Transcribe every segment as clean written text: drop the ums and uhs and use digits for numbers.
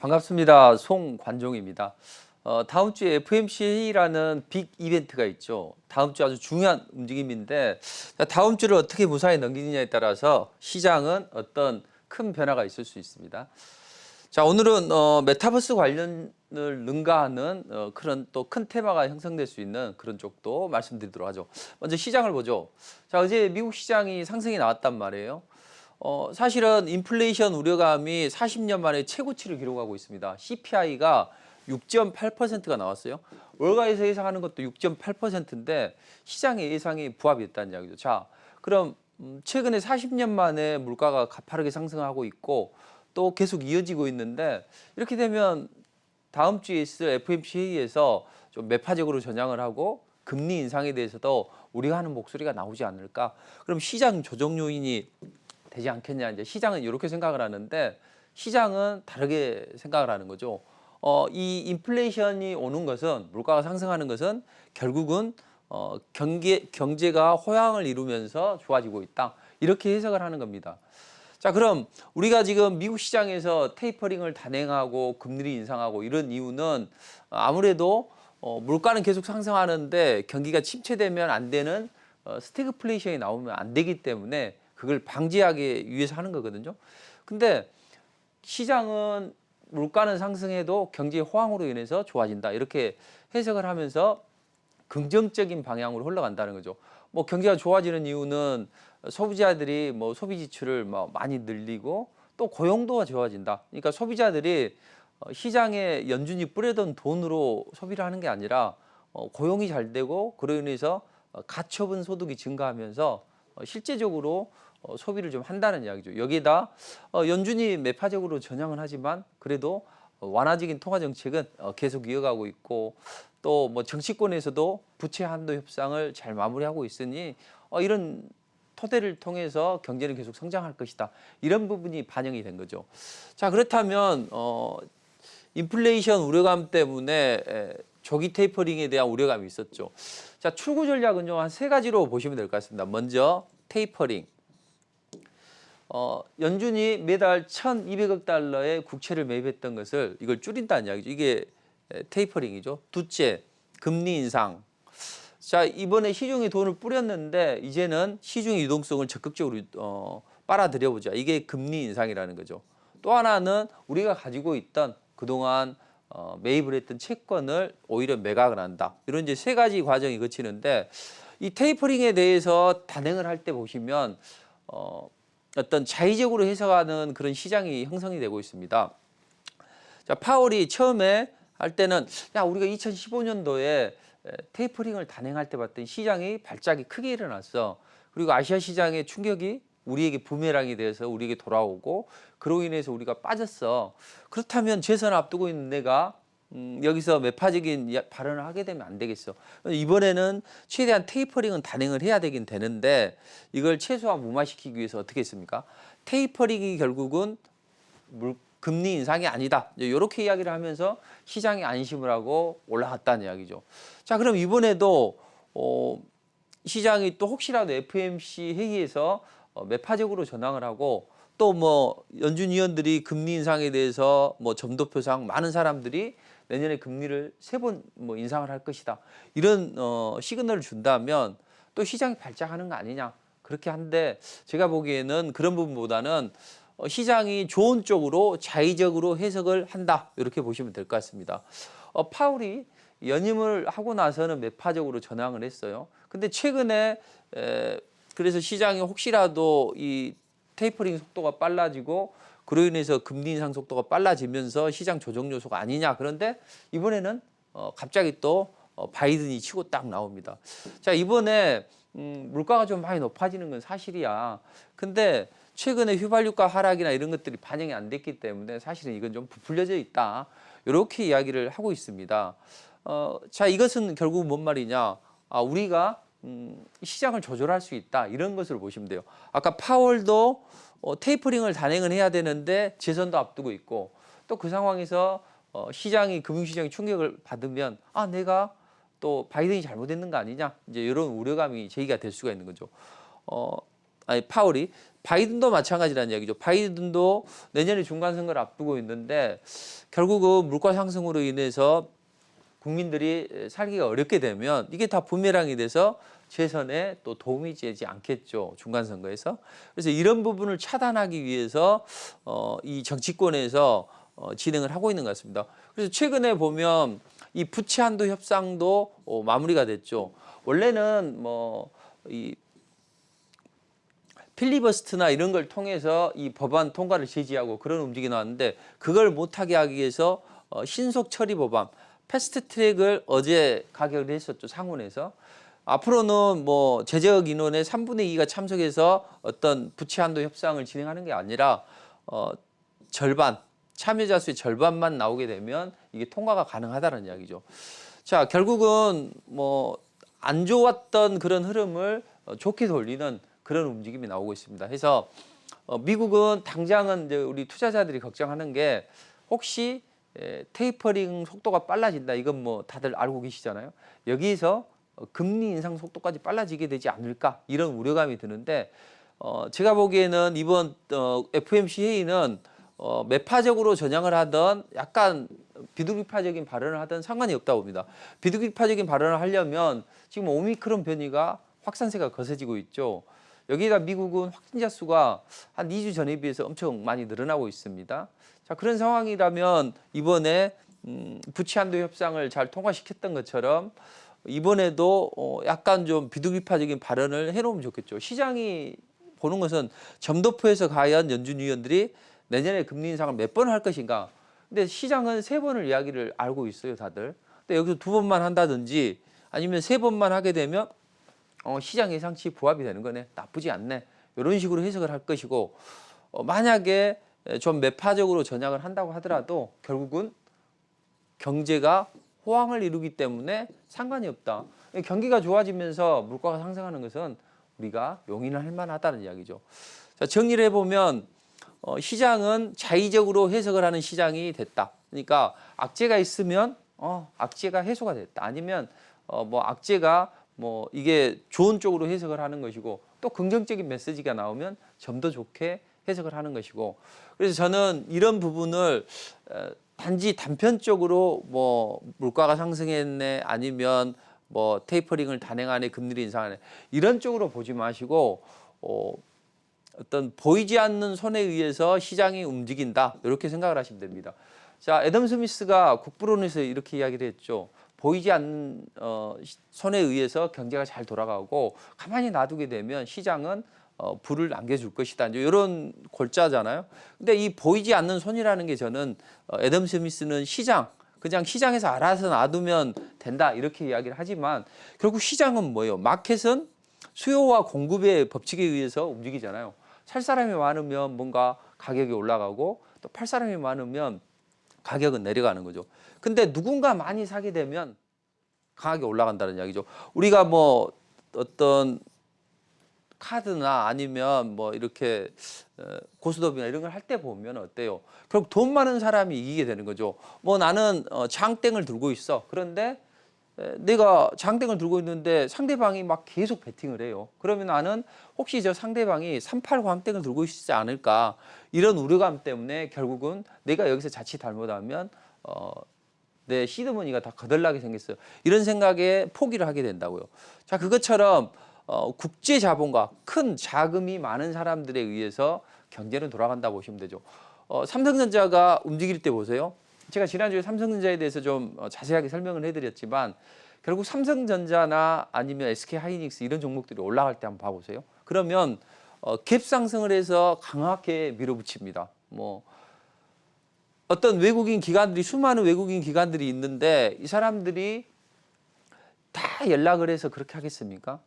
반갑습니다. 송관종입니다. 다음 주에 FOMC 회의라는 빅 이벤트가 있죠. 다음 주 아주 중요한 움직임인데 다음 주를 어떻게 무사히 넘기느냐에 따라서 시장은 어떤 큰 변화가 있을 수 있습니다. 자, 오늘은 메타버스 관련을 능가하는 그런 또 큰 테마가 형성될 수 있는 그런 쪽도 말씀드리도록 하죠. 먼저 시장을 보죠. 자, 어제 미국 시장이 상승이 나왔단 말이에요. 사실은 인플레이션 우려감이 40년 만에 최고치를 기록하고 있습니다. CPI가 6.8%가 나왔어요. 월가에서 예상하는 것도 6.8%인데 시장의 예상이 부합했다는 이야기죠. 자, 그럼 최근에 40년 만에 물가가 가파르게 상승하고 있고 또 계속 이어지고 있는데 이렇게 되면 다음 주에 있을 FOMC 회의에서 좀 매파적으로 전향을 하고 금리 인상에 대해서도 우리가 하는 목소리가 나오지 않을까? 그럼 시장 조정 요인이 되지 않겠냐. 이제 시장은 이렇게 생각을 하는데 시장은 다르게 생각을 하는 거죠. 이 인플레이션이 오는 것은 물가가 상승하는 것은 결국은 경제가 호황을 이루면서 좋아지고 있다. 이렇게 해석을 하는 겁니다. 자, 그럼 우리가 지금 미국 시장에서 테이퍼링을 단행하고 금리를 인상하고 이런 이유는 아무래도 물가는 계속 상승하는데 경기가 침체되면 안 되는 스태그플레이션이 나오면 안 되기 때문에 그걸 방지하기 위해서 하는 거거든요. 근데 시장은 물가는 상승해도 경제 호황으로 인해서 좋아진다. 이렇게 해석을 하면서 긍정적인 방향으로 흘러간다는 거죠. 뭐 경기가 좋아지는 이유는 소비자들이 뭐 소비 지출을 많이 늘리고 또 고용도가 좋아진다. 그러니까 소비자들이 시장에 연준이 뿌려둔 돈으로 소비를 하는 게 아니라 고용이 잘 되고 그로 인해서 가처분 소득이 증가하면서 실제적으로 소비를 좀 한다는 이야기죠. 여기에다 연준이 매파적으로 전향을 하지만 그래도 완화적인 통화 정책은 계속 이어가고 있고 또 뭐 정치권에서도 부채 한도 협상을 잘 마무리하고 있으니 이런 토대를 통해서 경제는 계속 성장할 것이다. 이런 부분이 반영이 된 거죠. 자, 그렇다면 인플레이션 우려감 때문에 조기 테이퍼링에 대한 우려감이 있었죠. 자, 출구 전략은요, 한 세 가지로 보시면 될 것 같습니다. 먼저 테이퍼링. 연준이 매달 1,200억 달러의 국채를 매입했던 것을 이걸 줄인다는 이야기죠. 이게 테이퍼링이죠. 둘째, 금리 인상. 자, 이번에 시중에 돈을 뿌렸는데 이제는 시중의 유동성을 적극적으로 빨아들여 보자. 이게 금리 인상이라는 거죠. 또 하나는 우리가 가지고 있던 그동안 매입을 했던 채권을 오히려 매각을 한다. 이런 이제 세 가지 과정이 거치는데 이 테이퍼링에 대해서 단행을 할 때 보시면 어떤 자의적으로 해석하는 그런 시장이 형성이 되고 있습니다. 자, 파월이 처음에 할 때는 우리가 2015년도에 테이퍼링을 단행할 때 봤더니 시장이 발작이 크게 일어났어. 그리고 아시아 시장의 충격이 우리에게 부메랑이 돼서 우리에게 돌아오고 그로 인해서 우리가 빠졌어. 그렇다면 재선 앞두고 있는 내가 여기서 매파적인 발언을 하게 되면 안 되겠어. 이번에는 최대한 테이퍼링은 단행을 해야 되긴 되는데 이걸 최소한 무마시키기 위해서 어떻게 했습니까? 테이퍼링이 결국은 금리 인상이 아니다. 이렇게 이야기를 하면서 시장이 안심을 하고 올라갔다는 이야기죠. 자, 그럼 이번에도 시장이 또 혹시라도 FOMC 회의에서 매파적으로 전황을 하고 또 뭐 연준 위원들이 금리 인상에 대해서 뭐 점도표상 많은 사람들이 내년에 금리를 3번 뭐 인상을 할 것이다. 이런 시그널을 준다면 또 시장이 발작하는 거 아니냐. 그렇게 한데 제가 보기에는 그런 부분보다는 시장이 좋은 쪽으로 자의적으로 해석을 한다. 이렇게 보시면 될 것 같습니다. 파월이 연임을 하고 나서는 매파적으로 전향을 했어요. 근데 최근에 그래서 시장이 혹시라도 이 테이퍼링 속도가 빨라지고 그로 인해서 금리 인상 속도가 빨라지면서 시장 조정 요소가 아니냐. 그런데 이번에는 갑자기 또 바이든이 치고 딱 나옵니다. 자, 이번에 물가가 좀 많이 높아지는 건 사실이야. 근데 최근에 휘발유가 하락이나 이런 것들이 반영이 안 됐기 때문에 사실은 이건 좀 부풀려져 있다. 이렇게 이야기를 하고 있습니다. 자, 이것은 결국 뭔 말이냐. 우리가 시장을 조절할 수 있다. 이런 것을 보시면 돼요. 아까 파월도 테이퍼링을 단행을 해야 되는데 재선도 앞두고 있고 또 그 상황에서 시장이 금융시장이 충격을 받으면 내가 또 바이든이 잘못했는 거 아니냐. 이제 이런 우려감이 제기가 될 수가 있는 거죠. 아니 파월이 바이든도 마찬가지라는 얘기죠. 바이든도 내년에 중간 선거를 앞두고 있는데 결국은 물가 상승으로 인해서 국민들이 살기가 어렵게 되면 이게 다 부메랑이 돼서 재선에 또 도움이 되지 않겠죠. 중간 선거에서. 그래서 이런 부분을 차단하기 위해서 이 정치권에서 진행을 하고 있는 것 같습니다. 그래서 최근에 보면 이 부채 한도 협상도 마무리가 됐죠. 원래는 뭐 이 필리버스트나 이런 걸 통해서 이 법안 통과를 제지하고 그런 움직임이 나왔는데 그걸 못하게 하기 위해서 신속 처리 법안 패스트 트랙을 어제 가결을 했었죠. 상원에서. 앞으로는 뭐 제적 인원의 3분의 2가 참석해서 어떤 부채 한도 협상을 진행하는 게 아니라 절반 참여자 수의 절반만 나오게 되면 이게 통과가 가능하다는 이야기죠. 자, 결국은 뭐 안 좋았던 그런 흐름을 좋게 돌리는 그런 움직임이 나오고 있습니다. 그래서 미국은 당장은 이제 우리 투자자들이 걱정하는 게 혹시 테이퍼링 속도가 빨라진다. 이건 뭐 다들 알고 계시잖아요. 여기서 금리 인상 속도까지 빨라지게 되지 않을까 이런 우려감이 드는데 제가 보기에는 이번 FOMC 회의는 매파적으로 전향을 하던 약간 비둘기파적인 발언을 하던 상관이 없다고 봅니다. 비둘기파적인 발언을 하려면 지금 오미크론 변이가 확산세가 거세지고 있죠. 여기다 미국은 확진자 수가 한 2주 전에 비해서 엄청 많이 늘어나고 있습니다. 자, 그런 상황이라면 이번에 부채 한도 협상을 잘 통과시켰던 것처럼 이번에도 약간 좀 비둘기파적인 발언을 해놓으면 좋겠죠. 시장이 보는 것은 점도표에서 과연 연준 위원들이 내년에 금리 인상을 몇 번 할 것인가. 근데 시장은 3번을 이야기를 알고 있어요, 다들. 근데 여기서 2번만 한다든지 아니면 3번만 하게 되면 시장 예상치 부합이 되는 거네. 나쁘지 않네. 이런 식으로 해석을 할 것이고 만약에 좀 매파적으로 전향을 한다고 하더라도 결국은 경제가 호황을 이루기 때문에 상관이 없다. 경기가 좋아지면서 물가가 상승하는 것은 우리가 용인할 만하다는 이야기죠. 자, 정리를 해보면 시장은 자의적으로 해석을 하는 시장이 됐다. 그러니까 악재가 있으면 악재가 해소가 됐다. 아니면 뭐 악재가 뭐 이게 좋은 쪽으로 해석을 하는 것이고 또 긍정적인 메시지가 나오면 좀 더 좋게 해석을 하는 것이고 그래서 저는 이런 부분을 단지 단편적으로 뭐 물가가 상승했네 아니면 뭐 테이퍼링을 단행하네 금리를 인상하네 이런 쪽으로 보지 마시고 어떤 보이지 않는 손에 의해서 시장이 움직인다 이렇게 생각을 하시면 됩니다. 자, 애덤 스미스가 국부론에서 이렇게 이야기를 했죠. 보이지 않는 손에 의해서 경제가 잘 돌아가고 가만히 놔두게 되면 시장은 불을 안겨줄 것이다. 이런 골자잖아요. 근데 이 보이지 않는 손이라는 게 저는 애덤 스미스는 그냥 시장에서 알아서 놔두면 된다 이렇게 이야기를 하지만 결국 시장은 뭐예요? 마켓은 수요와 공급의 법칙에 의해서 움직이잖아요. 살 사람이 많으면 뭔가 가격이 올라가고 또 팔 사람이 많으면 가격은 내려가는 거죠. 근데 누군가 많이 사게 되면 강하게 올라간다는 이야기죠. 우리가 뭐 어떤 카드나 아니면 뭐 이렇게 고스톱이나 이런 걸 할 때 보면 어때요? 결국 돈 많은 사람이 이기게 되는 거죠. 뭐 나는 장땡을 들고 있어. 그런데 내가 장땡을 들고 있는데 상대방이 막 계속 베팅을 해요. 그러면 나는 혹시 저 상대방이 38 광땡을 들고 있지 않을까 이런 우려감 때문에 결국은 내가 여기서 자칫 잘못하면 내 시드머니가 다 거덜나게 생겼어요. 이런 생각에 포기를 하게 된다고요. 자, 그것처럼 국제 자본과 큰 자금이 많은 사람들에 의해서 경제는 돌아간다 보시면 되죠. 삼성전자가 움직일 때 보세요. 제가 지난주에 삼성전자에 대해서 좀 자세하게 설명을 해드렸지만 결국 삼성전자나 아니면 SK하이닉스 이런 종목들이 올라갈 때 한번 봐보세요. 그러면 갭 상승을 해서 강하게 밀어붙입니다. 뭐 어떤 외국인 기관들이 수많은 외국인 기관들이 있는데 이 사람들이 다 연락을 해서 그렇게 하겠습니까?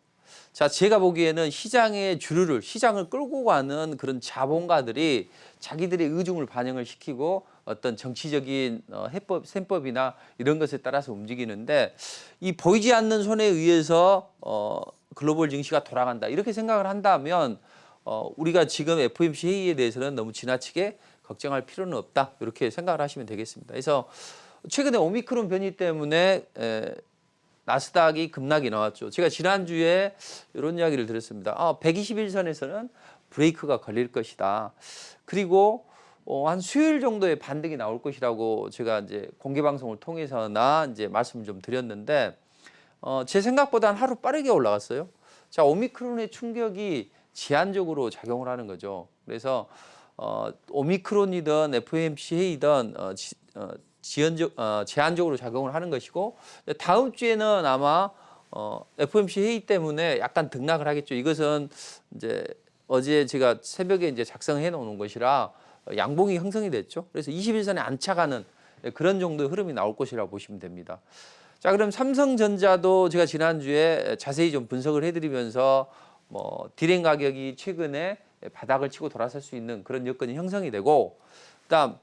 자, 제가 보기에는 시장의 주류를 시장을 끌고 가는 그런 자본가들이 자기들의 의중을 반영을 시키고 어떤 정치적인 셈법이나 이런 것에 따라서 움직이는데 이 보이지 않는 손에 의해서 글로벌 증시가 돌아간다 이렇게 생각을 한다면 우리가 지금 FOMC 회의에 대해서는 너무 지나치게 걱정할 필요는 없다 이렇게 생각을 하시면 되겠습니다. 그래서 최근에 오미크론 변이 때문에 나스닥이 급락이 나왔죠. 제가 지난주에 이런 이야기를 드렸습니다. 121선에서는 브레이크가 걸릴 것이다. 그리고 한 수요일 정도의 반등이 나올 것이라고 제가 이제 공개 방송을 통해서나 이제 말씀을 좀 드렸는데 제 생각보다는 하루 빠르게 올라갔어요. 자, 오미크론의 충격이 제한적으로 작용을 하는 거죠. 그래서 오미크론이든 FOMC이든 제한적으로 작용을 하는 것이고, 다음 주에는 아마 FOMC 회의 때문에 약간 등락을 하겠죠. 이것은 이제 어제 제가 새벽에 이제 작성해 놓은 것이라 양봉이 형성이 됐죠. 그래서 21선에 안착하는 그런 정도의 흐름이 나올 것이라고 보시면 됩니다. 자, 그럼 삼성전자도 제가 지난주에 자세히 좀 분석을 해드리면서 디램 가격이 최근에 바닥을 치고 돌아설 수 있는 그런 여건이 형성이 되고, 그다음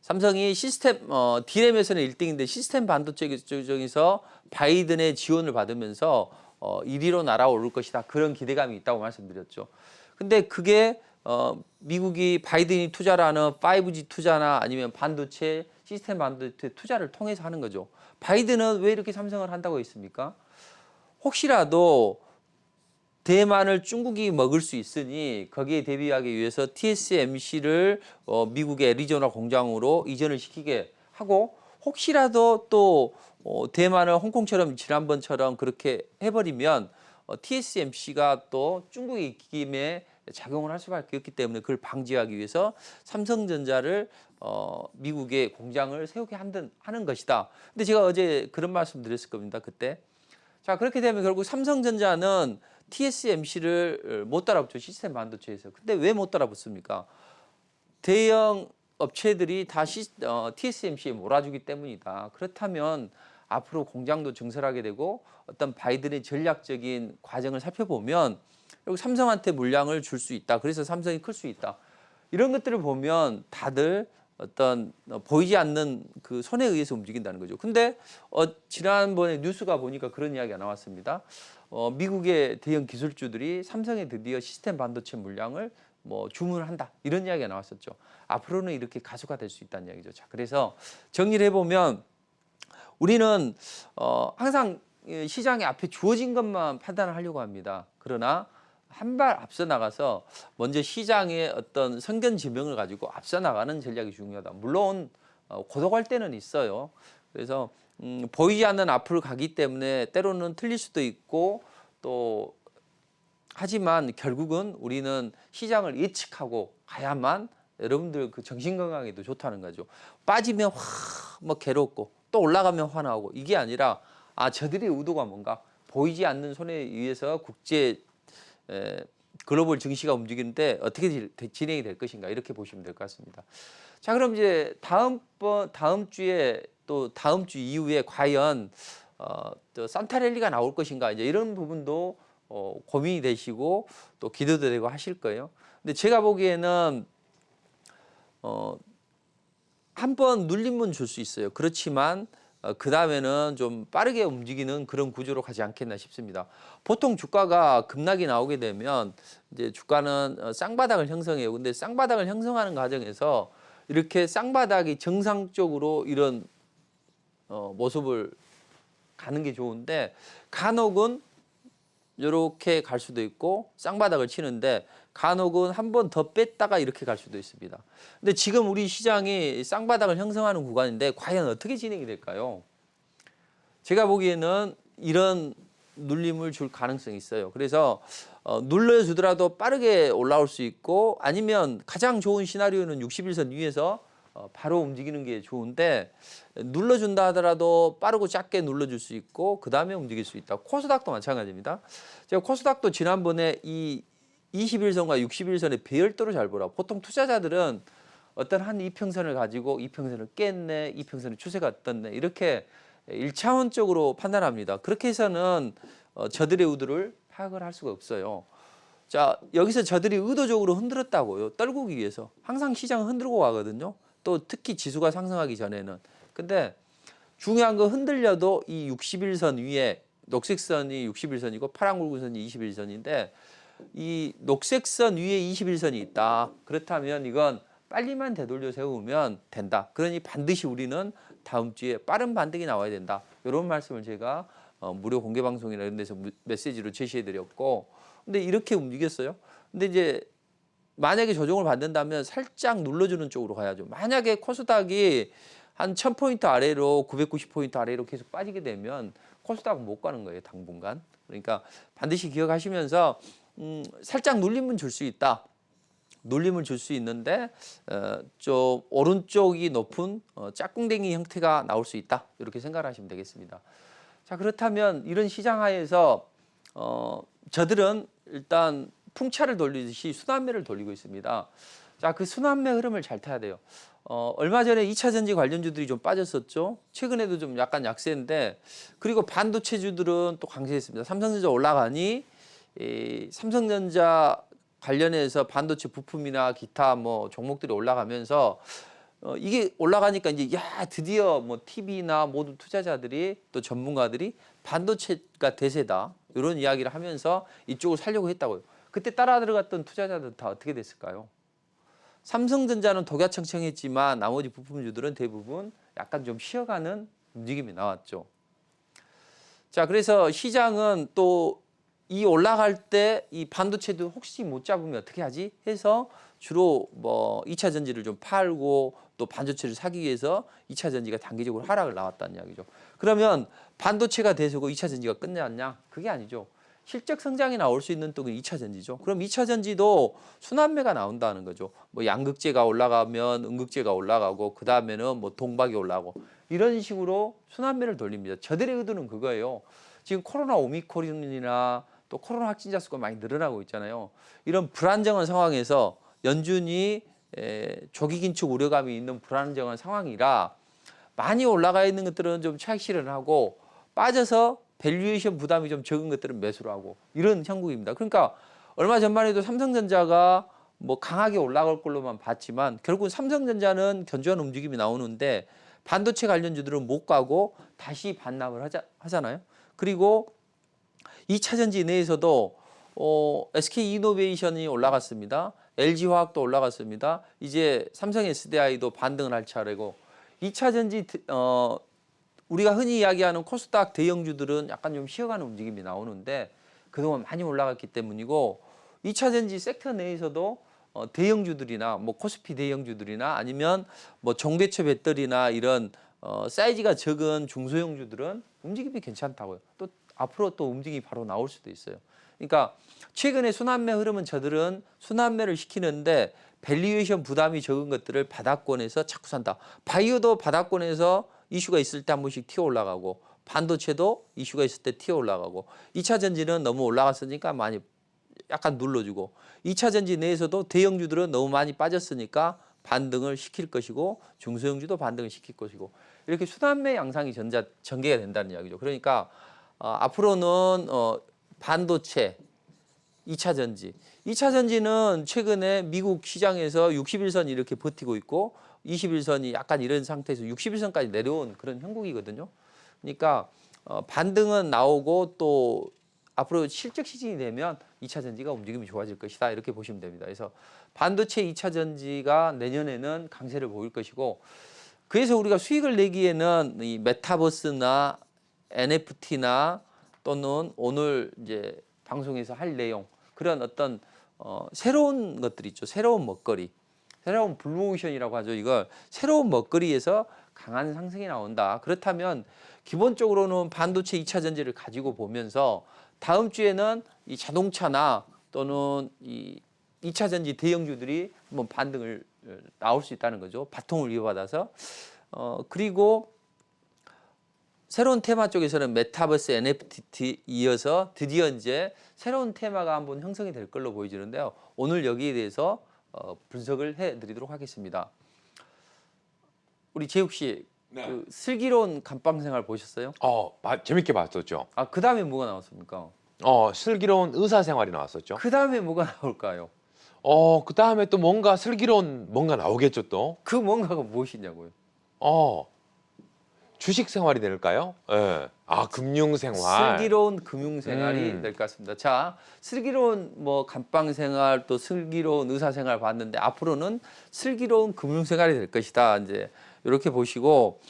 삼성이 시스템 디램에서는 1등인데 시스템 반도체 쪽에서 바이든의 지원을 받으면서 1위로 날아오를 것이다. 그런 기대감이 있다고 말씀드렸죠. 근데 그게 미국이 바이든이 투자를 하는 5G 투자나 아니면 반도체 시스템 반도체 투자를 통해서 하는 거죠. 바이든은 왜 이렇게 삼성을 한다고 했습니까? 혹시라도 대만을 중국이 먹을 수 있으니 거기에 대비하기 위해서 TSMC를 미국의 애리조나 공장으로 이전을 시키게 하고, 혹시라도 또 대만을 홍콩처럼 지난번처럼 그렇게 해버리면 TSMC가 또 중국의 입김에 작용을 할 수밖에 없기 때문에 그걸 방지하기 위해서 삼성전자를 미국의 공장을 세우게 하는 것이다. 근데 제가 어제 그런 말씀 드렸을 겁니다. 그때. 자, 그렇게 되면 결국 삼성전자는 TSMC를 못 따라붙죠. 시스템 반도체에서. 근데 왜 못 따라붙습니까? 대형 업체들이 다 TSMC에 몰아주기 때문이다. 그렇다면 앞으로 공장도 증설하게 되고 어떤 바이든의 전략적인 과정을 살펴보면 결국 삼성한테 물량을 줄 수 있다. 그래서 삼성이 클 수 있다. 이런 것들을 보면 다들 어떤 보이지 않는 그 손에 의해서 움직인다는 거죠. 근데 지난번에 뉴스가 보니까 그런 이야기가 나왔습니다. 미국의 대형 기술주들이 삼성에 드디어 시스템 반도체 물량을 주문을 한다. 이런 이야기가 나왔었죠. 앞으로는 이렇게 가속화될 수 있다는 이야기죠. 자, 그래서 정리를 해보면 우리는 항상 시장의 앞에 주어진 것만 판단을 하려고 합니다. 그러나 한 발 앞서 나가서 먼저 시장의 어떤 선견 지명을 가지고 앞서 나가는 전략이 중요하다. 물론 고독할 때는 있어요. 그래서 보이지 않는 앞으로 가기 때문에 때로는 틀릴 수도 있고, 또 하지만 결국은 우리는 시장을 예측하고 가야만 여러분들 그 정신 건강에도 좋다는 거죠. 빠지면 괴롭고 또 올라가면 화나고, 이게 아니라 저들의 의도가 뭔가 보이지 않는 손에 의해서 국제 글로벌 증시가 움직이는데 어떻게 진행이 될 것인가, 이렇게 보시면 될 것 같습니다. 자, 그럼 이제 다음 주에 또 다음 주 이후에 과연 또 산타랠리가 나올 것인가, 이제 이런 부분도 고민이 되시고 또 기대도 되고 하실 거예요. 근데 제가 보기에는 한번 눌림은 줄 수 있어요. 그렇지만 그 다음에는 좀 빠르게 움직이는 그런 구조로 가지 않겠나 싶습니다. 보통 주가가 급락이 나오게 되면 이제 주가는 쌍바닥을 형성해요. 근데 쌍바닥을 형성하는 과정에서 이렇게 쌍바닥이 정상적으로 이런 모습을 가는 게 좋은데, 간혹은 이렇게 갈 수도 있고 쌍바닥을 치는데 간혹은 한 번 더 뺐다가 이렇게 갈 수도 있습니다. 근데 지금 우리 시장이 쌍바닥을 형성하는 구간인데 과연 어떻게 진행이 될까요? 제가 보기에는 이런 눌림을 줄 가능성이 있어요. 그래서 눌러주더라도 빠르게 올라올 수 있고, 아니면 가장 좋은 시나리오는 61선 위에서 바로 움직이는 게 좋은데, 눌러준다 하더라도 빠르고 짧게 눌러줄 수 있고 그 다음에 움직일 수 있다. 코스닥도 마찬가지입니다. 제가 코스닥도 지난번에 이 21선과 61선의 배열도를 잘 보라. 보통 투자자들은 어떤 한 이평선을 가지고 이평선을 깼네, 이평선의 추세가 어떻네, 이렇게 1차원적으로 판단합니다. 그렇게 해서는 저들의 의도를 파악을 할 수가 없어요. 자, 여기서 저들이 의도적으로 흔들었다고요. 떨구기 위해서. 항상 시장을 흔들고 가거든요. 또 특히 지수가 상승하기 전에는. 근데 중요한 건 흔들려도 이 61선 위에 녹색선이 61선이고 파란 굵은선이 21선인데, 이 녹색선 위에 21선이 있다. 그렇다면 이건 빨리만 되돌려 세우면 된다. 그러니 반드시 우리는 다음 주에 빠른 반등이 나와야 된다. 이런 말씀을 제가 무료 공개 방송이나 이런 데서 메시지로 제시해드렸고, 근데 이렇게 움직였어요. 근데 이제 만약에 조정을 받는다면 살짝 눌러주는 쪽으로 가야죠. 만약에 코스닥이 한 1000포인트 아래로 990포인트 아래로 계속 빠지게 되면 코스닥은 못 가는 거예요, 당분간. 그러니까 반드시 기억하시면서 살짝 눌림은 줄 수 있다. 눌림을 줄 수 있는데 좀 오른쪽이 높은 짝꿍댕이 형태가 나올 수 있다. 이렇게 생각하시면 되겠습니다. 자, 그렇다면 이런 시장 하에서 저들은 일단 풍차를 돌리듯이 순환매를 돌리고 있습니다. 자, 그 순환매 흐름을 잘 타야 돼요. 얼마 전에 2차 전지 관련주들이 좀 빠졌었죠. 최근에도 좀 약간 약세인데, 그리고 반도체주들은 또 강세했습니다. 삼성전자 올라가니 삼성전자 관련해서 반도체 부품이나 기타 뭐 종목들이 올라가면서 이게 올라가니까 이제 야 드디어 뭐 TV나 모든 투자자들이 또 전문가들이 반도체가 대세다 이런 이야기를 하면서 이쪽을 살려고 했다고요. 그때 따라 들어갔던 투자자들 다 어떻게 됐을까요? 삼성전자는 독야청청했지만 나머지 부품주들은 대부분 약간 좀 쉬어가는 움직임이 나왔죠. 자, 그래서 시장은 또 이 올라갈 때 이 반도체도 혹시 못 잡으면 어떻게 하지 해서 주로 뭐 2차 전지를 좀 팔고 또 반도체를 사기 위해서 2차 전지가 단기적으로 하락을 나왔다는 이야기죠. 그러면 반도체가 대세고 2차 전지가 끝났냐? 그게 아니죠. 실적 성장이 나올 수 있는 쪽은 2차 전지죠. 그럼 2차 전지도 순환매가 나온다는 거죠. 뭐 양극재가 올라가면 음극재가 올라가고 그 다음에는 뭐 동박이 올라가고 이런 식으로 순환매를 돌립니다. 저들의 의도는 그거예요. 지금 코로나 오미크론이나 또 코로나 확진자 수가 많이 늘어나고 있잖아요. 이런 불안정한 상황에서 연준이 조기 긴축 우려감이 있는 불안정한 상황이라 많이 올라가 있는 것들은 좀 차익 실현하고 빠져서 밸류에이션 부담이 좀 적은 것들은 매수를 하고 이런 형국입니다. 그러니까 얼마 전만 해도 삼성전자가 뭐 강하게 올라갈 걸로만 봤지만 결국은 삼성전자는 견조한 움직임이 나오는데 반도체 관련주들은 못 가고 다시 반납을 하잖아요. 그리고 2차 전지 내에서도 SK이노베이션이 올라갔습니다. LG화학도 올라갔습니다. 이제 삼성 SDI도 반등을 할 차례고 2차 전지 우리가 흔히 이야기하는 코스닥 대형주들은 약간 좀 쉬어가는 움직임이 나오는데 그동안 많이 올라갔기 때문이고 2차 전지 섹터 내에서도 대형주들이나 뭐 코스피 대형주들이나 아니면 뭐 정배차 배터리나 이런 사이즈가 적은 중소형주들은 움직임이 괜찮다고요. 또 앞으로 또 움직임이 바로 나올 수도 있어요. 그러니까 최근에 순환매 흐름은 저들은 순환매를 시키는데 밸류에이션 부담이 적은 것들을 바닥권에서 자꾸 산다. 바이오도 바닥권에서 이슈가 있을 때 한 번씩 튀어 올라가고 반도체도 이슈가 있을 때 튀어 올라가고 2차 전지는 너무 올라갔으니까 많이 약간 눌러주고 2차 전지 내에서도 대형주들은 너무 많이 빠졌으니까 반등을 시킬 것이고 중소형주도 반등을 시킬 것이고 이렇게 순환매 양상이 전개가 된다는 이야기죠. 그러니까 앞으로는 반도체, 2차 전지. 2차 전지는 최근에 미국 시장에서 61선 이렇게 버티고 있고 21선이 약간 이런 상태에서 61선까지 내려온 그런 형국이거든요. 그러니까 반등은 나오고 또 앞으로 실적 시즌이 되면 2차 전지가 움직임이 좋아질 것이다. 이렇게 보시면 됩니다. 그래서 반도체 2차 전지가 내년에는 강세를 보일 것이고 그래서 우리가 수익을 내기에는 이 메타버스나 NFT나 또는 오늘 이제 방송에서 할 내용 그런 어떤 새로운 것들 있죠. 새로운 먹거리, 새로운 블루오션이라고 하죠. 이걸 새로운 먹거리에서 강한 상승이 나온다. 그렇다면 기본적으로는 반도체 2차 전지를 가지고 보면서 다음 주에는 이 자동차나 또는 이 2차 전지 대형주들이 한번 반등을 나올 수 있다는 거죠. 바통을 이어받아서 그리고 새로운 테마 쪽에서는 메타버스 NFT 이어서 드디어 이제 새로운 테마가 한번 형성이 될 걸로 보여지는데요. 오늘 여기에 대해서 분석을 해드리도록 하겠습니다. 우리 재욱 씨, 네. 그 슬기로운 감방생활 보셨어요? 재밌게 봤었죠. 그 다음에 뭐가 나왔습니까? 슬기로운 의사생활이 나왔었죠. 그 다음에 뭐가 나올까요? 그 다음에 또 뭔가 슬기로운 뭔가 나오겠죠 또. 그 뭔가가 무엇이냐고요? 주식생활이 될까요? 예. 금융생활. 슬기로운 금융생활이 될 것 같습니다. 자, 슬기로운 뭐 감방생활 또 슬기로운 의사생활 봤는데 앞으로는 슬기로운 금융생활이 될 것이다. 이제 이렇게 보시고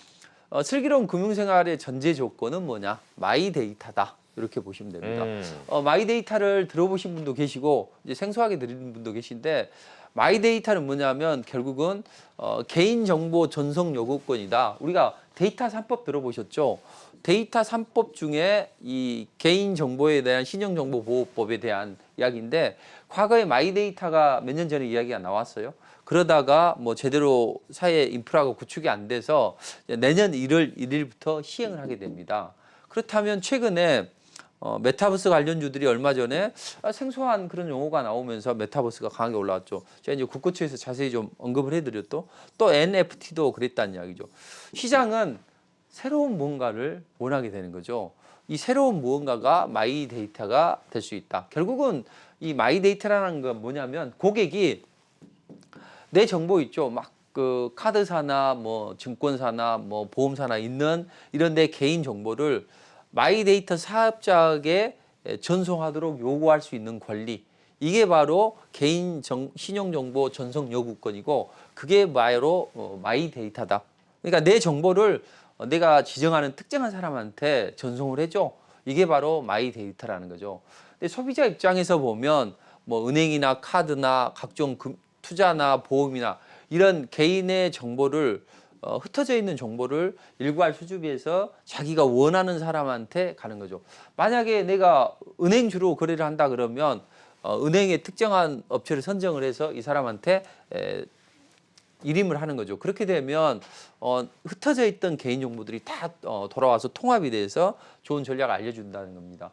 슬기로운 금융생활의 전제 조건은 뭐냐? 마이데이터다. 이렇게 보시면 됩니다. 마이데이터를 들어보신 분도 계시고 이제 생소하게 들리는 분도 계신데 마이데이터는 뭐냐면 결국은 개인정보 전송 요구권이다. 우리가 데이터 3법 들어보셨죠? 데이터 3법 중에 이 개인정보에 대한 신용정보보호법에 대한 이야기인데 과거에 마이데이터가 몇 년 전에 이야기가 나왔어요. 그러다가 뭐 제대로 사회 인프라가 구축이 안 돼서 내년 1월 1일부터 시행을 하게 됩니다. 그렇다면 최근에 메타버스 관련주들이 얼마 전에 생소한 그런 용어가 나오면서 메타버스가 강하게 올라왔죠. 제가 이제 국고처에서 자세히 좀 언급을 해드렸또 또 NFT도 그랬다는 이야기죠. 시장은 새로운 무언가를 원하게 되는 거죠. 이 새로운 무언가가 마이데이터가 될 수 있다. 결국은 이 마이데이터라는 건 뭐냐면 고객이 내 정보 있죠. 막 그 카드사나 뭐 증권사나 뭐 보험사나 있는 이런 내 개인 정보를 마이데이터 사업자에게 전송하도록 요구할 수 있는 권리. 이게 바로 개인 신용정보 전송 요구권이고 그게 바로 마이데이터다. 그러니까 내 정보를 내가 지정하는 특정한 사람한테 전송을 해줘. 이게 바로 마이데이터라는 거죠. 근데 소비자 입장에서 보면 뭐 은행이나 카드나 각종 투자나 보험이나 이런 개인의 정보를 흩어져 있는 정보를 일괄 수집해서 자기가 원하는 사람한테 가는 거죠. 만약에 내가 은행주로 거래를 한다 그러면 은행의 특정한 업체를 선정을 해서 이 사람한테 일임을 하는 거죠. 그렇게 되면 흩어져 있던 개인 정보들이 다 돌아와서 통합이 돼서 좋은 전략을 알려준다는 겁니다.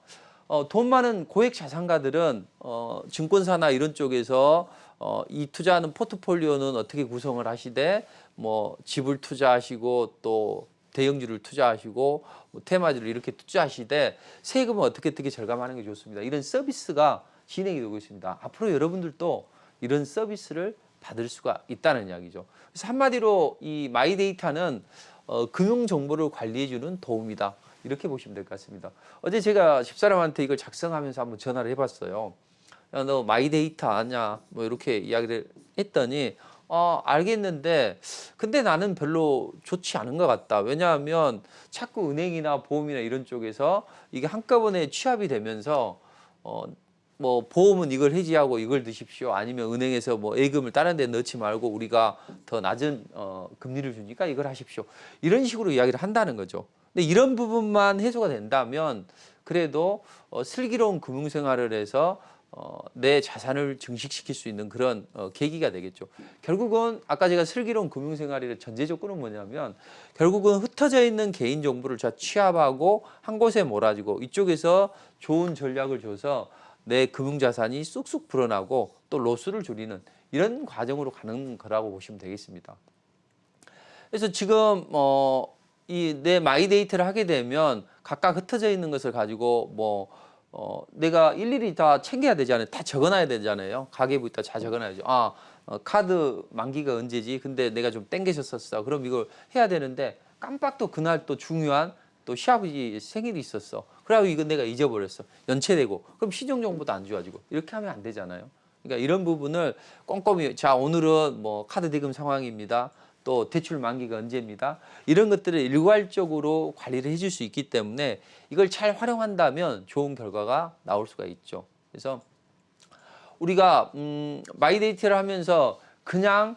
돈 많은 고액 자산가들은 증권사나 이런 쪽에서 이 투자하는 포트폴리오는 어떻게 구성을 하시되 뭐 집을 투자하시고 또 대형주를 투자하시고 뭐 테마주를 이렇게 투자하시되 세금은 어떻게 절감하는 게 좋습니다. 이런 서비스가 진행이 되고 있습니다. 앞으로 여러분들도 이런 서비스를 받을 수가 있다는 이야기죠. 그래서 한마디로 이 마이데이터는 금융 정보를 관리해주는 도움이다. 이렇게 보시면 될 것 같습니다. 어제 제가 집사람한테 이걸 작성하면서 한번 전화를 해봤어요. 야, 너 마이데이터 아냐? 뭐 이렇게 이야기를 했더니 알겠는데 근데 나는 별로 좋지 않은 것 같다. 왜냐하면 자꾸 은행이나 보험이나 이런 쪽에서 이게 한꺼번에 취합이 되면서 뭐 보험은 이걸 해지하고 이걸 드십시오. 아니면 은행에서 뭐 예금을 다른 데 넣지 말고 우리가 더 낮은 금리를 주니까 이걸 하십시오. 이런 식으로 이야기를 한다는 거죠. 근데 이런 부분만 해소가 된다면 그래도 슬기로운 금융생활을 해서 내 자산을 증식시킬 수 있는 그런 계기가 되겠죠. 결국은 아까 제가 슬기로운 금융생활의 전제 조건은 뭐냐면 결국은 흩어져 있는 개인 정보를 취합하고 한 곳에 몰아주고 이쪽에서 좋은 전략을 줘서 내 금융자산이 쑥쑥 불어나고 또 로스를 줄이는 이런 과정으로 가는 거라고 보시면 되겠습니다. 그래서 지금 이 내 마이데이터를 하게 되면 각각 흩어져 있는 것을 가지고 뭐 내가 일일이 다 챙겨야 되잖아요. 다 적어놔야 되잖아요. 가계부에다 다 적어놔야죠. 카드 만기가 언제지? 근데 내가 좀 땡겨졌었어. 그럼 이걸 해야 되는데 깜빡 또 그날 또 중요한 또 시아버지 생일이 있었어. 그래가지고 이건 내가 잊어버렸어. 연체되고. 그럼 신용정보도 안 좋아지고. 이렇게 하면 안 되잖아요. 그러니까 이런 부분을 꼼꼼히 자 오늘은 뭐 카드 대금 상황입니다. 또 대출 만기가 언제입니다. 이런 것들을 일괄적으로 관리를 해줄 수 있기 때문에 이걸 잘 활용한다면 좋은 결과가 나올 수가 있죠. 그래서 우리가 마이데이터를 하면서 그냥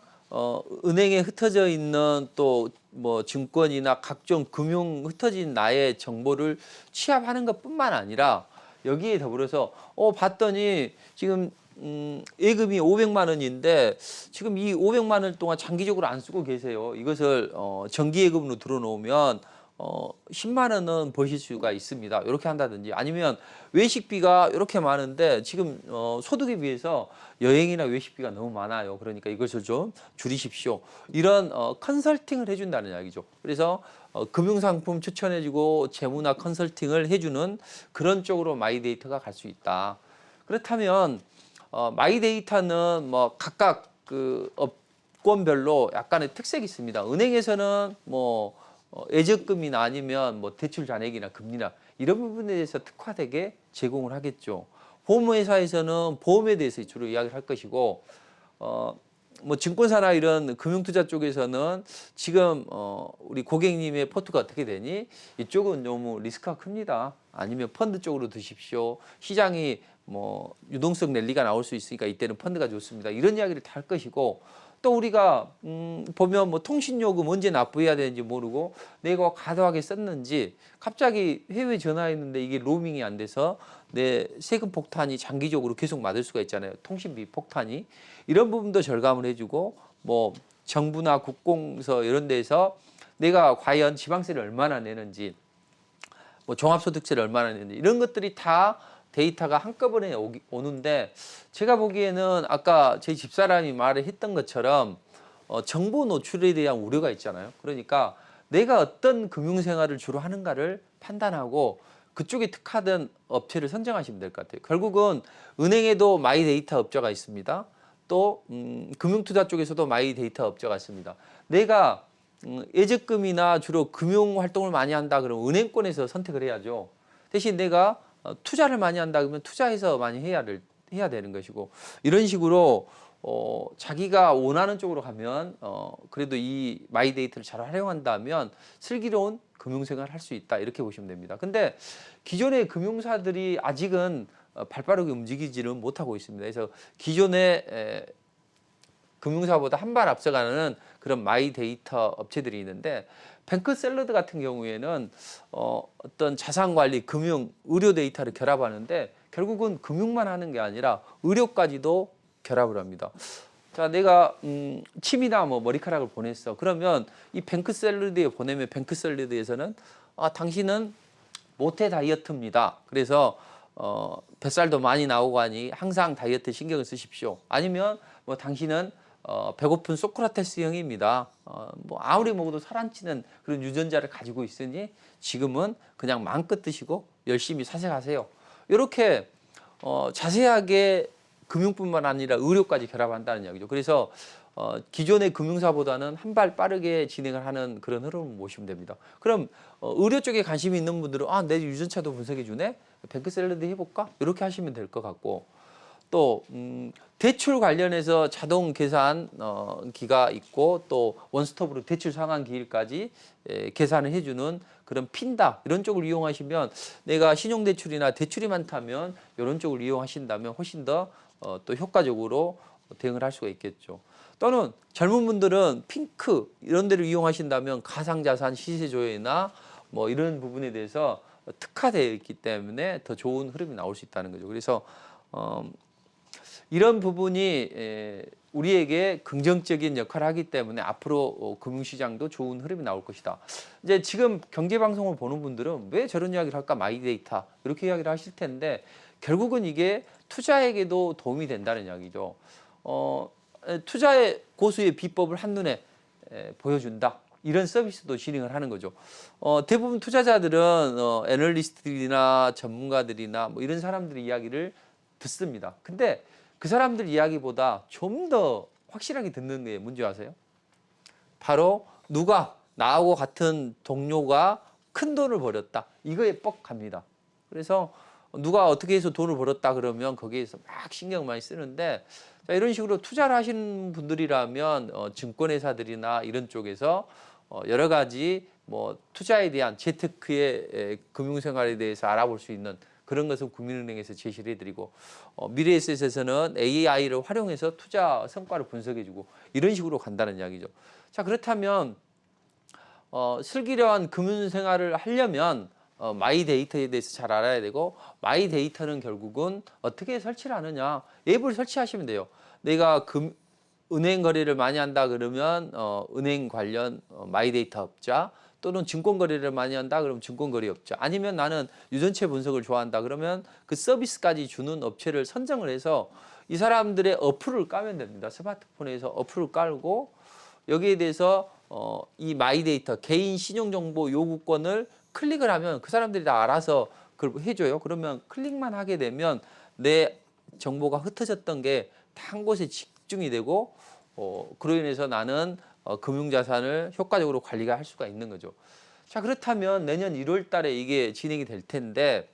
은행에 흩어져 있는 또 뭐 증권이나 각종 금융 흩어진 나의 정보를 취합하는 것뿐만 아니라 여기에 더불어서 봤더니 지금 예금이 500만 원인데 지금 이 500만 원 동안 장기적으로 안 쓰고 계세요. 이것을 정기예금으로 들어놓으면 10만 원은 버실 수가 있습니다. 이렇게 한다든지 아니면 외식비가 이렇게 많은데 지금 소득에 비해서 여행이나 외식비가 너무 많아요. 그러니까 이것을 좀 줄이십시오. 이런 컨설팅을 해준다는 이야기죠. 그래서 금융상품 추천해주고 재무나 컨설팅을 해주는 그런 쪽으로 마이데이터가 갈 수 있다. 그렇다면 마이데이터는 뭐 각각 그 업권별로 약간의 특색이 있습니다. 은행에서는 뭐 예적금이나 아니면 뭐 대출 잔액이나 금리나 이런 부분에 대해서 특화되게 제공을 하겠죠. 보험회사에서는 보험에 대해서 주로 이야기를 할 것이고 뭐 증권사나 이런 금융투자 쪽에서는 지금 우리 고객님의 포트가 어떻게 되니? 이쪽은 너무 리스크가 큽니다. 아니면 펀드 쪽으로 드십시오. 시장이 뭐 유동성 랠리가 나올 수 있으니까 이때는 펀드가 좋습니다. 이런 이야기를 다 할 것이고 또 우리가 보면 뭐 통신요금 언제 납부해야 되는지 모르고 내가 과도하게 썼는지 갑자기 해외 전화했는데 이게 로밍이 안 돼서 내 세금 폭탄이 장기적으로 계속 맞을 수가 있잖아요. 통신비 폭탄이. 이런 부분도 절감을 해주고 뭐 정부나 국공서 이런 데서 내가 과연 지방세를 얼마나 내는지 뭐 종합소득세를 얼마나 내는지 이런 것들이 다 데이터가 한꺼번에 오는데 제가 보기에는 아까 제 집사람이 말을 했던 것처럼 정보 노출에 대한 우려가 있잖아요. 그러니까 내가 어떤 금융생활을 주로 하는가를 판단하고 그쪽에 특화된 업체를 선정하시면 될 것 같아요. 결국은 은행에도 마이데이터 업자가 있습니다. 또 금융투자 쪽에서도 마이데이터 업자가 있습니다. 내가 예적금이나 주로 금융활동을 많이 한다 그러면 은행권에서 선택을 해야죠. 대신 내가 투자를 많이 한다 그러면 투자해서 많이 해야 되는 것이고 이런 식으로 자기가 원하는 쪽으로 가면 그래도 이 마이데이터를 잘 활용한다면 슬기로운 금융생활을 할 수 있다 이렇게 보시면 됩니다. 근데 기존의 금융사들이 아직은 발빠르게 움직이지는 못하고 있습니다. 그래서 기존의 금융사보다 한 발 앞서가는 그런 마이데이터 업체들이 있는데 뱅크샐러드 같은 경우에는 어떤 자산관리, 금융, 의료 데이터를 결합하는데 결국은 금융만 하는 게 아니라 의료까지도 결합을 합니다. 자, 내가 침이나 뭐 머리카락을 보냈어. 그러면 이 뱅크샐러드에 보내면 뱅크샐러드에서는 당신은 모태 다이어트입니다. 그래서 뱃살도 많이 나오고 하니 항상 다이어트 신경을 쓰십시오. 아니면 뭐 당신은 배고픈 소크라테스형입니다. 뭐 아무리 먹어도 살 안 찌는 그런 유전자를 가지고 있으니 지금은 그냥 마음껏 드시고 열심히 사색하세요. 이렇게 자세하게 금융뿐만 아니라 의료까지 결합한다는 이야기죠. 그래서 기존의 금융사보다는 한 발 빠르게 진행을 하는 그런 흐름을 보시면 됩니다. 그럼 의료 쪽에 관심이 있는 분들은 내 유전차도 분석해 주네? 뱅크샐러드 해볼까? 이렇게 하시면 될 것 같고 또 대출 관련해서 자동 계산기가 있고 또 원스톱으로 대출 상환 기일까지 계산을 해주는 그런 핀다 이런 쪽을 이용하시면 내가 신용대출이나 대출이 많다면 이런 쪽을 이용하신다면 훨씬 더 또 효과적으로 대응을 할 수가 있겠죠. 또는 젊은 분들은 핑크 이런 데를 이용하신다면 가상자산 시세조회나 뭐 이런 부분에 대해서 특화되어 있기 때문에 더 좋은 흐름이 나올 수 있다는 거죠. 그래서 이런 부분이 우리에게 긍정적인 역할을 하기 때문에 앞으로 금융시장도 좋은 흐름이 나올 것이다. 이제 지금 경제방송을 보는 분들은 왜 저런 이야기를 할까? 마이데이터 이렇게 이야기를 하실 텐데 결국은 이게 투자에게도 도움이 된다는 이야기죠. 투자의 고수의 비법을 한눈에 보여준다. 이런 서비스도 진행을 하는 거죠. 대부분 투자자들은 애널리스트들이나 전문가들이나 뭐 이런 사람들의 이야기를 듣습니다. 근데 그 사람들 이야기보다 좀 더 확실하게 듣는 게 뭔지 아세요? 바로 누가 나하고 같은 동료가 큰 돈을 벌였다. 이거에 뻑 갑니다. 그래서 누가 어떻게 해서 돈을 벌었다 그러면 거기에서 막 신경 많이 쓰는데 자, 이런 식으로 투자를 하시는 분들이라면 증권회사들이나 이런 쪽에서 여러 가지 뭐 투자에 대한 재테크의 금융생활에 대해서 알아볼 수 있는 그런 것은 국민은행에서 제시를 해드리고 미래에셋에서는 AI를 활용해서 투자 성과를 분석해주고 이런 식으로 간다는 이야기죠. 자, 그렇다면 슬기로운 금융생활을 하려면 마이데이터에 대해서 잘 알아야 되고 마이데이터는 결국은 어떻게 설치를 하느냐 앱을 설치하시면 돼요. 내가 은행 거래를 많이 한다 그러면 은행 관련 마이데이터 업자 또는 증권 거래를 많이 한다 그러면 증권 거래 업자 아니면 나는 유전체 분석을 좋아한다 그러면 그 서비스까지 주는 업체를 선정을 해서 이 사람들의 어플을 까면 됩니다. 스마트폰에서 어플을 깔고 여기에 대해서 이 마이데이터 개인 신용정보 요구권을 클릭을 하면 그 사람들이 다 알아서 그걸 해줘요. 그러면 클릭만 하게 되면 내 정보가 흩어졌던 게 다 한 곳에 집중이 되고 그로 인해서 나는 금융자산을 효과적으로 관리가 할 수가 있는 거죠. 자, 그렇다면 내년 1월 달에 이게 진행이 될 텐데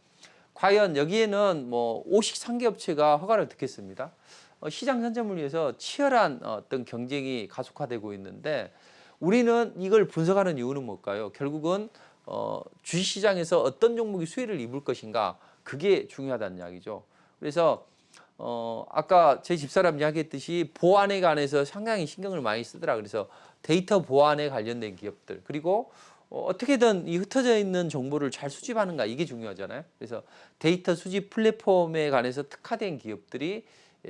과연 여기에는 뭐 5식 상계업체가 허가를 듣겠습니다. 시장 선점을 위해서 치열한 어떤 경쟁이 가속화되고 있는데 우리는 이걸 분석하는 이유는 뭘까요? 결국은 주식시장에서 어떤 종목이 수혜를 입을 것인가 그게 중요하다는 이야기죠. 그래서 아까 제 집사람 이야기했듯이 보안에 관해서 상당히 신경을 많이 쓰더라. 그래서 데이터 보안에 관련된 기업들 그리고 어떻게든 이 흩어져 있는 정보를 잘 수집하는가 이게 중요하잖아요. 그래서 데이터 수집 플랫폼에 관해서 특화된 기업들이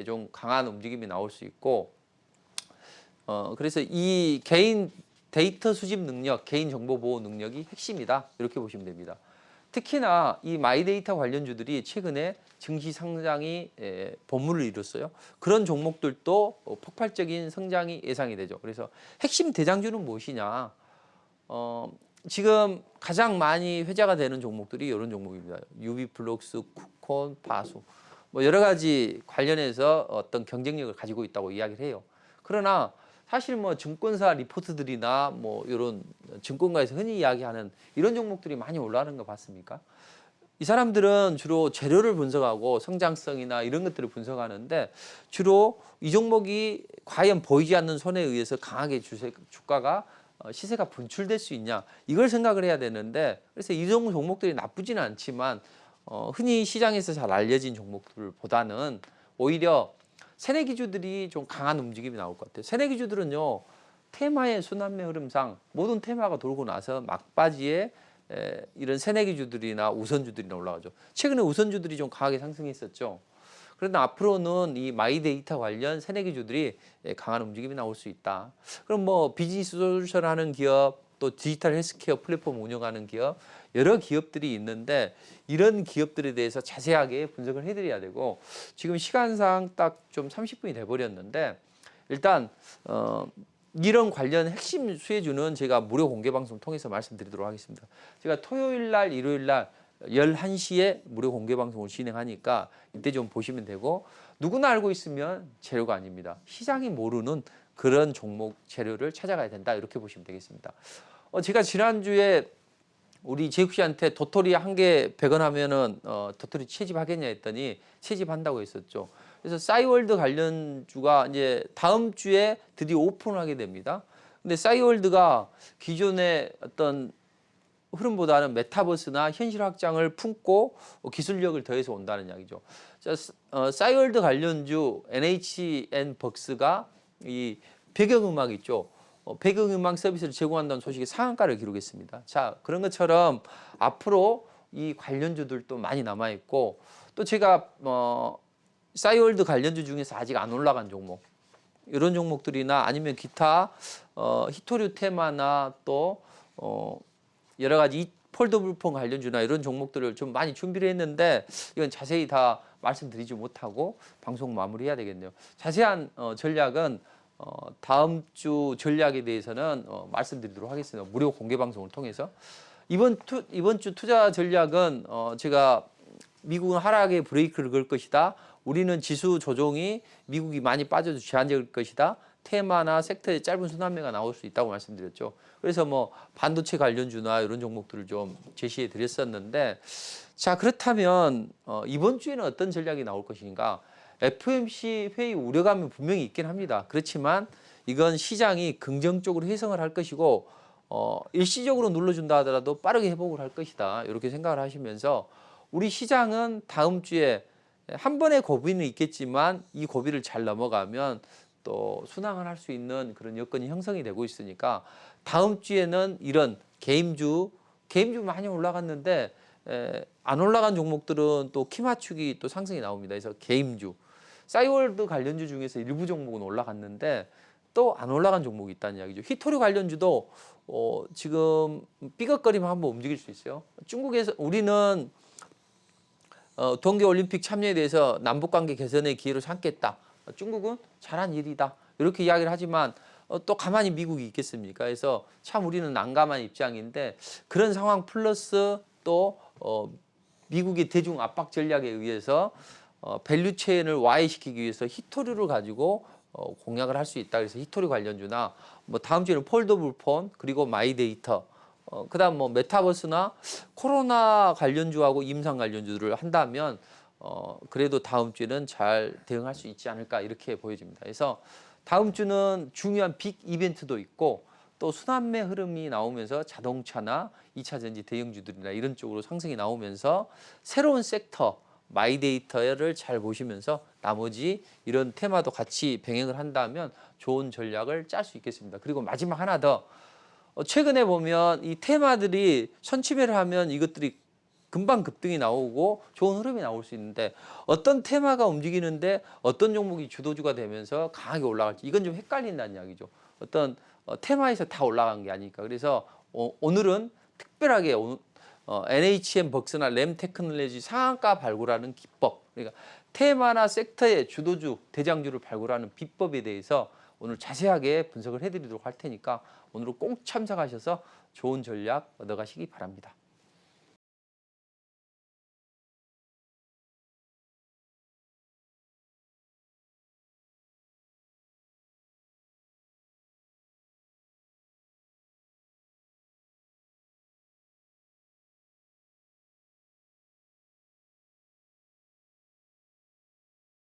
좀 강한 움직임이 나올 수 있고 그래서 이 개인 데이터 수집 능력, 개인 정보 보호 능력이 핵심이다. 이렇게 보시면 됩니다. 특히나 이 마이데이터 관련주들이 최근에 증시 상장이 본물을 이뤘어요. 그런 종목들도 폭발적인 성장이 예상이 되죠. 그래서 핵심 대장주는 무엇이냐? 지금 가장 많이 회자가 되는 종목들이 이런 종목입니다. 유비플럭스, 쿠콘, 바수 뭐 여러 가지 관련해서 어떤 경쟁력을 가지고 있다고 이야기를 해요. 그러나 사실 뭐 증권사 리포트들이나 뭐 이런 증권가에서 흔히 이야기하는 이런 종목들이 많이 올라가는 거 봤습니까? 이 사람들은 주로 재료를 분석하고 성장성이나 이런 것들을 분석하는데 주로 이 종목이 과연 보이지 않는 손에 의해서 강하게 주가가 시세가 분출될 수 있냐 이걸 생각을 해야 되는데 그래서 이 종목들이 나쁘지는 않지만 흔히 시장에서 잘 알려진 종목들보다는 오히려 새내기주들이 좀 강한 움직임이 나올 것 같아요. 새내기주들은요 테마의 순환매 흐름상 모든 테마가 돌고 나서 막바지에 이런 새내기주들이나 우선주들이나 올라가죠. 최근에 우선주들이 좀 강하게 상승했었죠. 그런데 앞으로는 이 마이데이터 관련 새내기주들이 강한 움직임이 나올 수 있다. 그럼 뭐 비즈니스 솔루션 하는 기업 또 디지털 헬스케어 플랫폼 운영하는 기업 여러 기업들이 있는데 이런 기업들에 대해서 자세하게 분석을 해드려야 되고 지금 시간상 딱 좀 30분이 돼버렸는데 일단 이런 관련 핵심 수혜주는 제가 무료 공개 방송 통해서 말씀드리도록 하겠습니다. 제가 토요일 날 일요일 날 11시에 무료 공개 방송을 진행하니까 이때 좀 보시면 되고 누구나 알고 있으면 재료가 아닙니다. 시장이 모르는 그런 종목 재료를 찾아가야 된다 이렇게 보시면 되겠습니다. 제가 지난주에 우리 제육 씨한테 도토리 한 개 100원 하면은 도토리 채집하겠냐 했더니 채집한다고 했었죠. 그래서 싸이월드 관련주가 이제 다음 주에 드디어 오픈을 하게 됩니다. 근데 싸이월드가 기존의 어떤 흐름보다는 메타버스나 현실 확장을 품고 기술력을 더해서 온다는 이야기죠. 싸이월드 관련주 NHN 벅스가 이 배경음악 있죠. 배경음악 서비스를 제공한다는 소식이 상한가를 기록했습니다. 자, 그런 것처럼 앞으로 이 관련주들도 많이 남아 있고 또 제가 싸이월드 관련주 중에서 아직 안 올라간 종목 이런 종목들이나 아니면 기타 히토류 테마나 또 여러 가지 폴더블폰 관련주나 이런 종목들을 좀 많이 준비를 했는데 이건 자세히 다 말씀드리지 못하고 방송 마무리해야 되겠네요. 자세한 전략은 다음 주 전략에 대해서는 말씀드리도록 하겠습니다. 무료 공개 방송을 통해서 이번 주 투자 전략은 제가 미국은 하락의 브레이크를 걸 것이다. 우리는 지수 조정이 미국이 많이 빠져도 제한적일 것이다. 테마나 섹터의 짧은 순환매가 나올 수 있다고 말씀드렸죠. 그래서 뭐 반도체 관련주나 이런 종목들을 좀 제시해 드렸었는데 자 그렇다면 이번 주에는 어떤 전략이 나올 것인가? FOMC 회의 우려감이 분명히 있긴 합니다. 그렇지만 이건 시장이 긍정적으로 해석을 할 것이고 일시적으로 눌러준다 하더라도 빠르게 회복을 할 것이다. 이렇게 생각을 하시면서 우리 시장은 다음 주에 한 번의 고비는 있겠지만 이 고비를 잘 넘어가면 또 순항을 할 수 있는 그런 여건이 형성이 되고 있으니까 다음 주에는 이런 개임주 많이 올라갔는데 안 올라간 종목들은 또 키 맞추기 또 상승이 나옵니다. 그래서 개임주 싸이월드 관련주 중에서 일부 종목은 올라갔는데 또 안 올라간 종목이 있다는 이야기죠. 히토류 관련주도 지금 삐걱거리면 한번 움직일 수 있어요. 중국에서 우리는 동계올림픽 참여에 대해서 남북관계 개선의 기회로 삼겠다. 중국은 잘한 일이다. 이렇게 이야기를 하지만 또 가만히 미국이 있겠습니까? 그래서 참 우리는 난감한 입장인데 그런 상황 플러스 또 미국의 대중 압박 전략에 의해서 밸류체인을 와해시키기 위해서 히토류를 가지고 공략을 할 수 있다. 그래서 히토류 관련주나 뭐 다음 주에는 폴더블폰 그리고 마이데이터 그다음 뭐 메타버스나 코로나 관련주하고 임상 관련주를 한다면 그래도 다음 주에는 잘 대응할 수 있지 않을까 이렇게 보여집니다. 그래서 다음 주는 중요한 빅 이벤트도 있고 또 순환매 흐름이 나오면서 자동차나 2차 전지 대형주들이나 이런 쪽으로 상승이 나오면서 새로운 섹터 마이데이터를 잘 보시면서 나머지 이런 테마도 같이 병행을 한다면 좋은 전략을 짤 수 있겠습니다. 그리고 마지막 하나 더 최근에 보면 이 테마들이 선취매를 하면 이것들이 금방 급등이 나오고 좋은 흐름이 나올 수 있는데 어떤 테마가 움직이는데 어떤 종목이 주도주가 되면서 강하게 올라갈지 이건 좀 헷갈린다는 이야기죠. 어떤 테마에서 다 올라간 게 아니니까. 그래서 오늘은 특별하게 NHN 벅스나 램 테크놀로지 상한가 발굴하는 기법, 그러니까 테마나 섹터의 주도주, 대장주를 발굴하는 비법에 대해서 오늘 자세하게 분석을 해드리도록 할 테니까 오늘은 꼭 참석하셔서 좋은 전략 얻어가시기 바랍니다.